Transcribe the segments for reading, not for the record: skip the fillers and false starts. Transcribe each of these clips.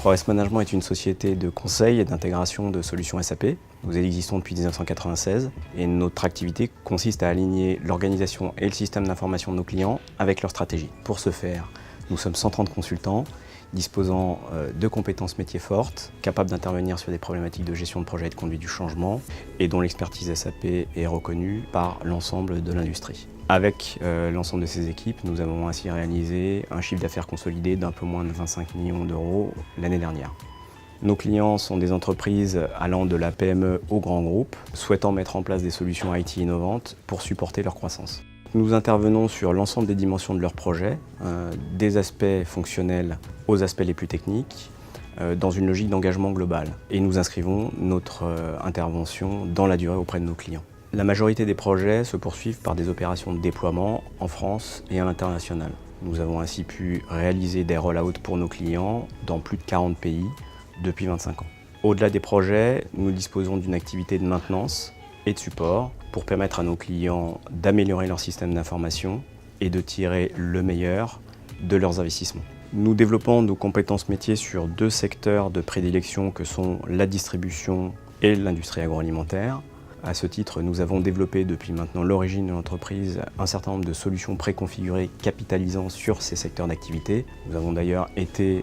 ProRes Management est une société de conseil et d'intégration de solutions SAP. Nous existons depuis 1996 et notre activité consiste à aligner l'organisation et le système d'information de nos clients avec leur stratégie. Pour ce faire, nous sommes 130 consultants disposant de compétences métiers fortes, capables d'intervenir sur des problématiques de gestion de projet et de conduite du changement et dont l'expertise SAP est reconnue par l'ensemble de l'industrie. Avec l'ensemble de ces équipes, nous avons ainsi réalisé un chiffre d'affaires consolidé d'un peu moins de 25 millions d'euros l'année dernière. Nos clients sont des entreprises allant de la PME au grand groupe, souhaitant mettre en place des solutions IT innovantes pour supporter leur croissance. Nous intervenons sur l'ensemble des dimensions de leurs projets, des aspects fonctionnels aux aspects les plus techniques, dans une logique d'engagement global. Et nous inscrivons notre intervention dans la durée auprès de nos clients. La majorité des projets se poursuivent par des opérations de déploiement en France et à l'international. Nous avons ainsi pu réaliser des roll-outs pour nos clients dans plus de 40 pays depuis 25 ans. Au-delà des projets, nous disposons d'une activité de maintenance et de support pour permettre à nos clients d'améliorer leur système d'information et de tirer le meilleur de leurs investissements. Nous développons nos compétences métiers sur deux secteurs de prédilection que sont la distribution et l'industrie agroalimentaire. À ce titre, nous avons développé depuis maintenant l'origine de l'entreprise un certain nombre de solutions préconfigurées capitalisant sur ces secteurs d'activité. Nous avons d'ailleurs été,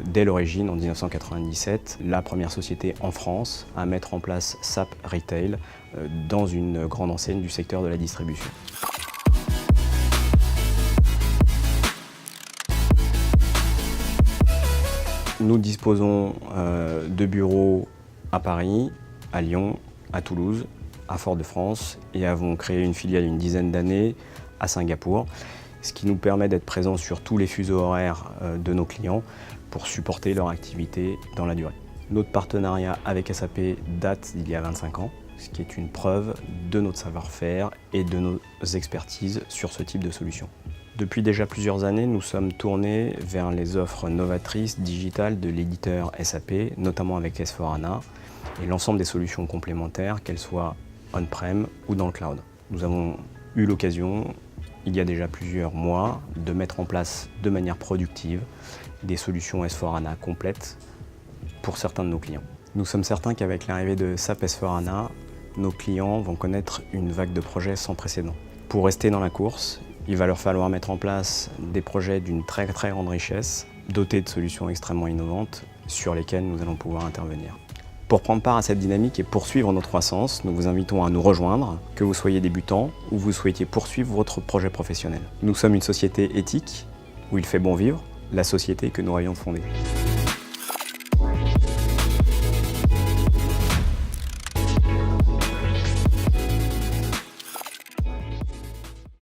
dès l'origine, en 1997, la première société en France à mettre en place SAP Retail dans une grande enseigne du secteur de la distribution. Nous disposons de bureaux à Paris, à Lyon, à Toulouse, à Fort-de-France et avons créé une filiale il y a une dizaine d'années à Singapour, ce qui nous permet d'être présents sur tous les fuseaux horaires de nos clients pour supporter leur activité dans la durée. Notre partenariat avec SAP date d'il y a 25 ans, ce qui est une preuve de notre savoir-faire et de nos expertises sur ce type de solution. Depuis déjà plusieurs années, nous sommes tournés vers les offres novatrices digitales de l'éditeur SAP, notamment avec S/4HANA, et l'ensemble des solutions complémentaires, qu'elles soient on-prem ou dans le cloud. Nous avons eu l'occasion, il y a déjà plusieurs mois, de mettre en place de manière productive des solutions S/4HANA complètes pour certains de nos clients. Nous sommes certains qu'avec l'arrivée de SAP S/4HANA, nos clients vont connaître une vague de projets sans précédent. Pour rester dans la course, il va leur falloir mettre en place des projets d'une très grande richesse, dotés de solutions extrêmement innovantes sur lesquelles nous allons pouvoir intervenir. Pour prendre part à cette dynamique et poursuivre notre croissance, nous vous invitons à nous rejoindre, que vous soyez débutant ou vous souhaitiez poursuivre votre projet professionnel. Nous sommes une société éthique où il fait bon vivre, la société que nous rêvions de fonder.